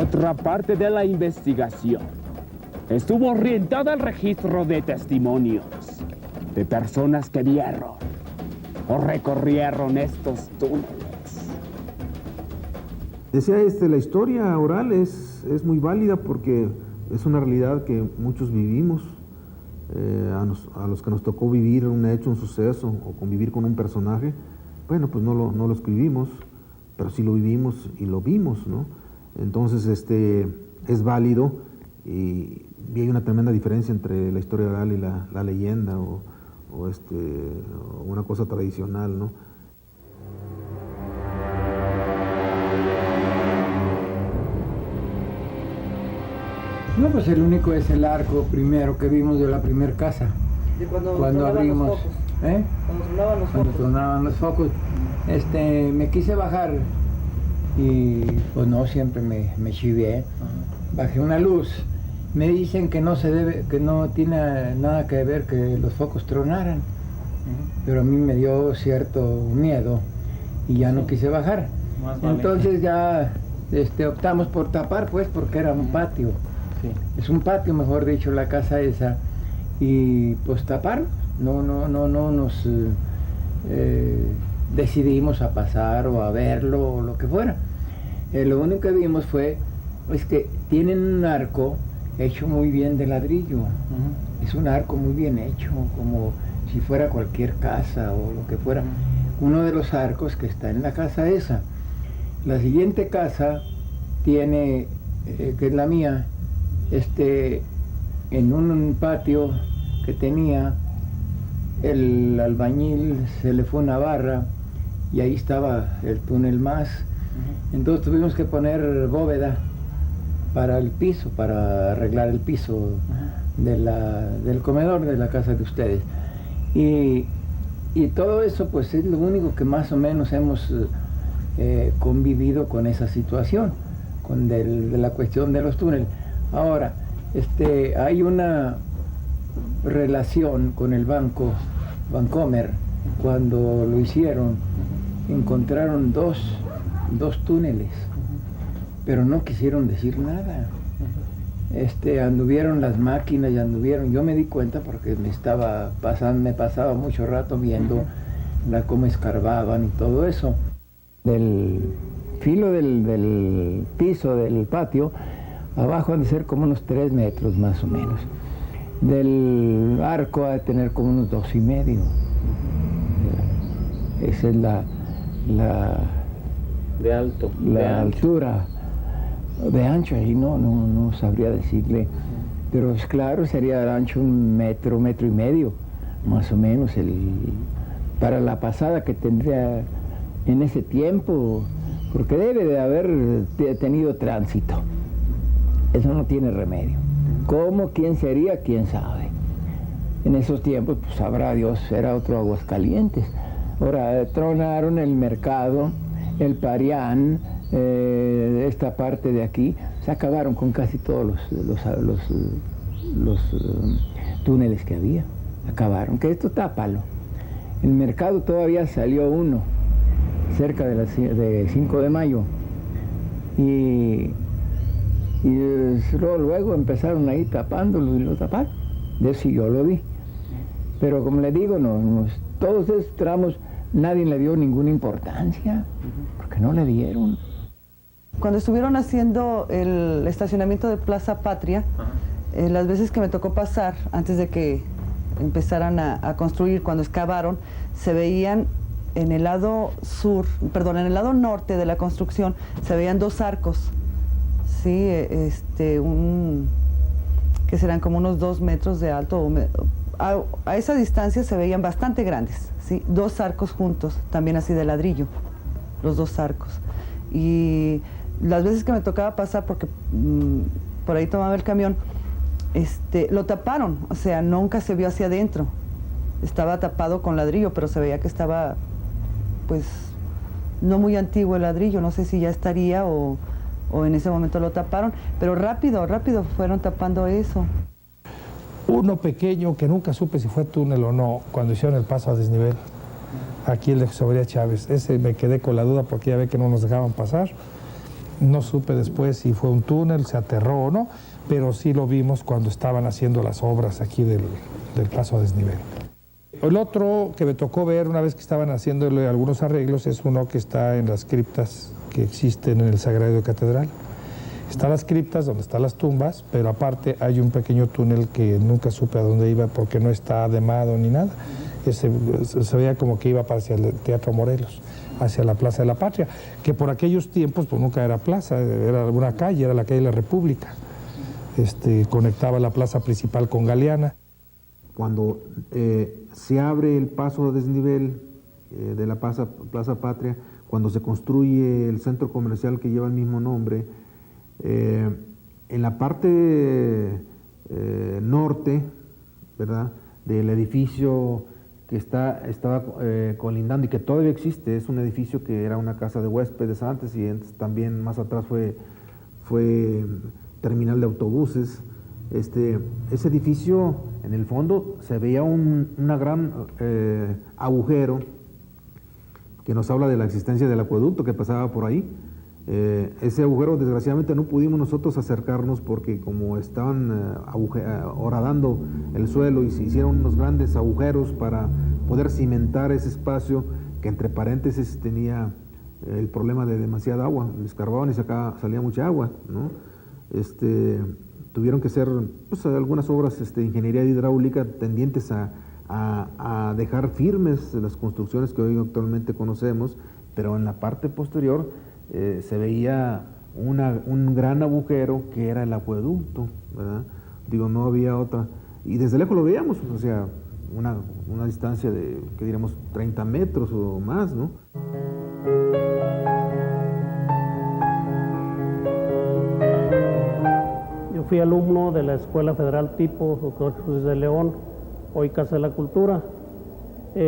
Otra parte de la investigación estuvo orientada al registro de testimonios de personas que vieron o recorrieron estos túneles. Decía la historia oral es muy válida porque es una realidad que muchos vivimos. A los que nos tocó vivir un hecho, un suceso o convivir con un personaje, bueno, pues no lo escribimos, pero sí lo vivimos y lo vimos, ¿no? Entonces es válido y hay una tremenda diferencia entre la historia oral y la leyenda o una cosa tradicional, ¿no? No, pues el único es el arco primero que vimos de la primera casa. De cuando abrimos, los focos. ¿eh? Cuando tronaban los Cuando focos. tronaban los focos. Me quise bajar y pues no, siempre me chivié. Bajé una luz. Me dicen que no tiene nada que ver que los focos tronaran. Pero a mí me dio cierto miedo y ya no quise bajar. Entonces ya optamos por tapar, pues, porque era un patio. Sí. Es un patio, mejor dicho, la casa esa. Y pues tapar, no nos decidimos a pasar o a verlo o lo que fuera. Lo único que vimos es que tienen un arco hecho muy bien de ladrillo. Es un arco muy bien hecho, como si fuera cualquier casa o lo que fuera. Uno de los arcos que está en la casa esa. La siguiente casa tiene, que es la mía, en un patio que tenía, el albañil se le fue una barra y ahí estaba el túnel más. Entonces tuvimos que poner bóveda para el piso, para arreglar el piso del comedor de la casa de ustedes. Y todo eso pues es lo único que más o menos hemos convivido con esa situación, de la cuestión de los túneles. Ahora, hay una relación con el banco Bancomer. Cuando lo hicieron, encontraron dos túneles, pero no quisieron decir nada. Anduvieron las máquinas y yo me di cuenta porque me pasaba mucho rato viendo cómo escarbaban y todo eso. Del filo del piso del patio, abajo han de ser como unos 3 metros más o menos. Del arco ha de tener como unos 2,5. Esa es de alto. La altura. De ancho, ahí no sabría decirle. Pero es claro, sería de ancho 1 metro y medio, más o menos, para la pasada que tendría en ese tiempo, porque debe de haber tenido tránsito. Eso no tiene remedio. ¿Cómo? ¿Quién sería? ¿Quién sabe? En esos tiempos, pues sabrá Dios, era otro Aguascalientes. Ahora, tronaron el mercado, el Parián, esta parte de aquí, se acabaron con casi todos los túneles que había. Acabaron, que esto tápalo. En el mercado todavía salió uno, cerca de 5 de mayo. Y luego empezaron ahí tapándolo y lo taparon. De eso yo lo vi. Pero como le digo, todos esos tramos nadie le dio ninguna importancia, porque no le dieron. Cuando estuvieron haciendo el estacionamiento de Plaza Patria, las veces que me tocó pasar, antes de que empezaran a construir, cuando excavaron, se veían en el lado en el lado norte de la construcción, se veían 2 arcos, sí, que serán como unos 2 metros de alto. A esa distancia se veían bastante grandes, ¿sí? 2 arcos juntos, también así de ladrillo, los 2 arcos. Y las veces que me tocaba pasar, porque por ahí tomaba el camión, lo taparon, o sea, nunca se vio hacia adentro. Estaba tapado con ladrillo, pero se veía que estaba, pues, no muy antiguo el ladrillo, no sé si ya estaría o en ese momento lo taparon, pero rápido fueron tapando eso. Uno pequeño que nunca supe si fue túnel o no, cuando hicieron el paso a desnivel, aquí el de José María Chávez, ese me quedé con la duda porque ya ve que no nos dejaban pasar. No supe después si fue un túnel, se aterró o no, pero sí lo vimos cuando estaban haciendo las obras aquí del paso a desnivel. El otro que me tocó ver una vez que estaban haciéndole algunos arreglos es uno que está en las criptas que existen en el Sagrario Catedral. Están las criptas donde están las tumbas, pero aparte hay un pequeño túnel que nunca supe a dónde iba porque no está ademado ni nada. Se veía como que iba hacia el Teatro Morelos, hacia la Plaza de la Patria, que por aquellos tiempos pues nunca era plaza, era una calle, era la calle de la República. Conectaba la plaza principal con Galeana. Cuando se abre el paso a desnivel de la Plaza Patria, cuando se construye el centro comercial que lleva el mismo nombre, en la parte norte, ¿verdad?, del edificio que estaba colindando y que todavía existe, es un edificio que era una casa de huéspedes antes y también más atrás fue terminal de autobuses. Ese edificio, en el fondo, se veía una gran agujero que nos habla de la existencia del acueducto que pasaba por ahí. Ese agujero, desgraciadamente, no pudimos nosotros acercarnos porque como estaban horadando el suelo y se hicieron unos grandes agujeros para poder cimentar ese espacio que, entre paréntesis, tenía el problema de demasiada agua. Le escarbaban y salía mucha agua, ¿no? Tuvieron que hacer pues, algunas obras de ingeniería hidráulica tendientes a dejar firmes las construcciones que hoy actualmente conocemos, pero en la parte posterior se veía un gran agujero que era el acueducto, ¿verdad? Digo, no había otra. Y desde lejos lo veíamos, o sea, una distancia de, que diríamos, 30 metros o más, ¿no? Yo fui alumno de la Escuela Federal Tipo Dr. Jesús de León, hoy Casa de la Cultura.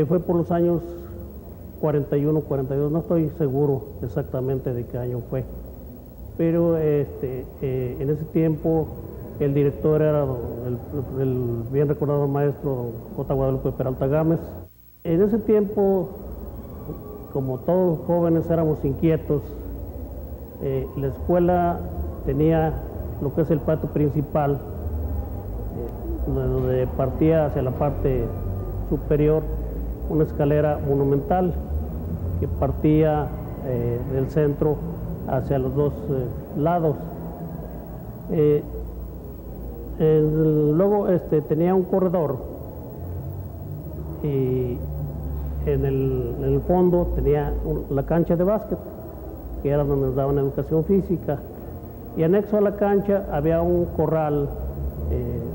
Fue por los años 41, 42, no estoy seguro exactamente de qué año fue, pero en ese tiempo el director era el bien recordado maestro J. Guadalupe Peralta Gámez. En ese tiempo, como todos los jóvenes éramos inquietos, la escuela tenía lo que es el patio principal, donde partía hacia la parte superior una escalera monumental que partía del centro hacia los dos lados. Luego tenía un corredor y en el fondo tenía la cancha de básquet, que era donde nos daban educación física, y anexo a la cancha había un corral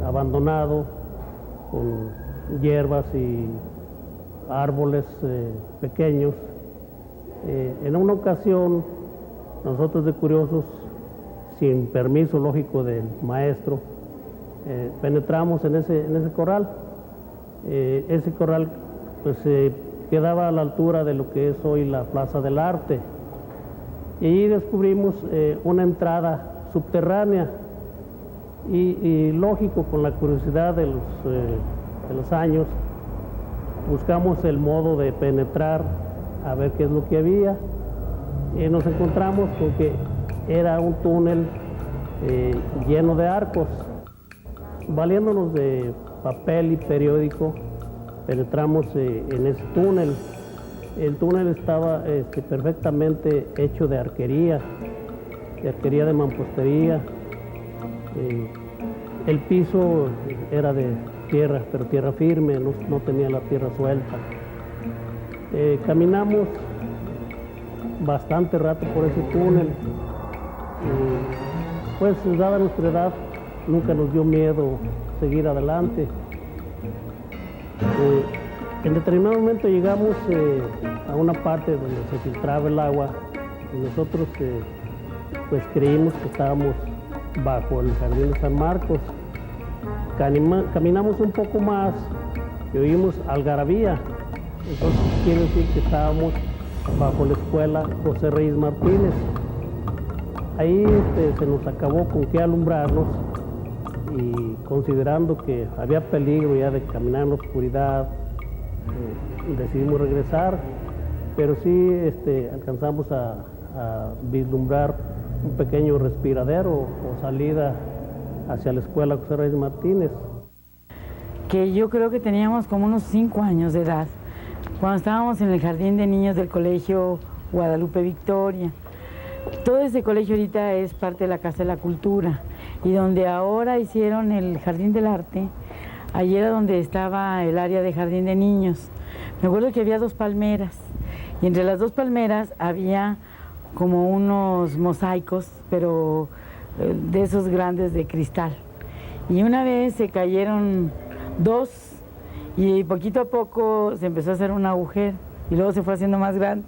abandonado con hierbas y árboles pequeños. En una ocasión, nosotros de curiosos, sin permiso lógico del maestro, penetramos en ese corral. Ese corral pues quedaba a la altura de lo que es hoy la Plaza del Arte. Y allí descubrimos una entrada subterránea y lógico, con la curiosidad de los años, buscamos el modo de penetrar a ver qué es lo que había. Nos encontramos con que era un túnel lleno de arcos. Valiéndonos de papel y periódico, penetramos en ese túnel. El túnel estaba perfectamente hecho de arquería de mampostería. El piso era de tierra, pero tierra firme, no tenía la tierra suelta. Caminamos bastante rato por ese túnel. Pues, dada nuestra edad, nunca nos dio miedo seguir adelante. En determinado momento llegamos a una parte donde se filtraba el agua y nosotros pues creímos que estábamos bajo el Jardín de San Marcos. Caminamos un poco más y oímos algarabía. Entonces quiere decir que estábamos bajo la escuela José Reyes Martínez. Ahí se nos acabó con qué alumbrarnos y considerando que había peligro ya de caminar en la oscuridad, decidimos regresar, pero sí alcanzamos a vislumbrar un pequeño respiradero o salida hacia la escuela José Reyes Martínez. Que yo creo que teníamos como unos 5 años de edad, cuando estábamos en el jardín de niños del colegio Guadalupe Victoria. Todo ese colegio ahorita es parte de la Casa de la Cultura, y donde ahora hicieron el Jardín del Arte, allí era donde estaba el área de jardín de niños. Me acuerdo que había 2 palmeras, y entre las 2 palmeras había como unos mosaicos, pero de esos grandes de cristal. Y una vez se cayeron 2, y poquito a poco se empezó a hacer un agujero, y luego se fue haciendo más grande.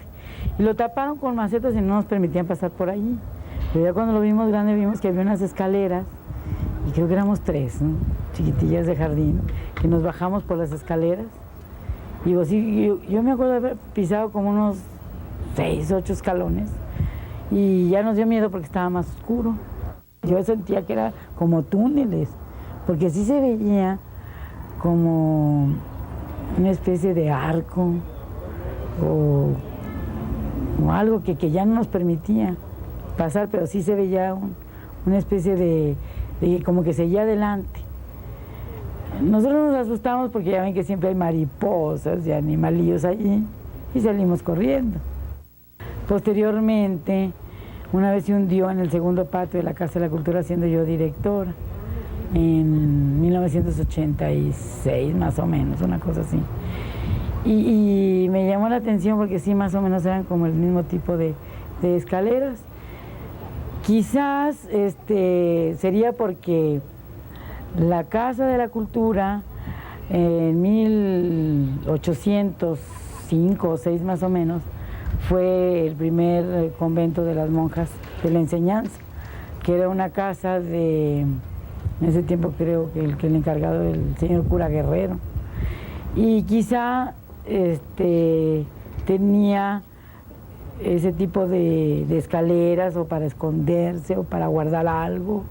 Y lo taparon con macetas y no nos permitían pasar por allí. Pero ya cuando lo vimos grande vimos que había unas escaleras, y creo que éramos 3, ¿no?, chiquitillas de jardín, que nos bajamos por las escaleras. Y yo me acuerdo de haber pisado como unos 6, 8 escalones, y ya nos dio miedo porque estaba más oscuro. Yo sentía que era como túneles, porque sí se veía como una especie de arco o algo que ya no nos permitía pasar, pero sí se veía una especie de como que seguía adelante. Nosotros nos asustamos porque ya ven que siempre hay mariposas y animalillos allí, y salimos corriendo. Posteriormente, una vez se hundió en el segundo patio de la Casa de la Cultura, siendo yo directora, en 1986, más o menos, una cosa así. Y me llamó la atención porque sí, más o menos eran como el mismo tipo de escaleras. Quizás sería porque la Casa de la Cultura en 1805 o 6 más o menos fue el primer convento de las monjas de la enseñanza, que era una casa en ese tiempo creo que el encargado era el señor cura Guerrero, y quizá tenía ese tipo de escaleras o para esconderse o para guardar algo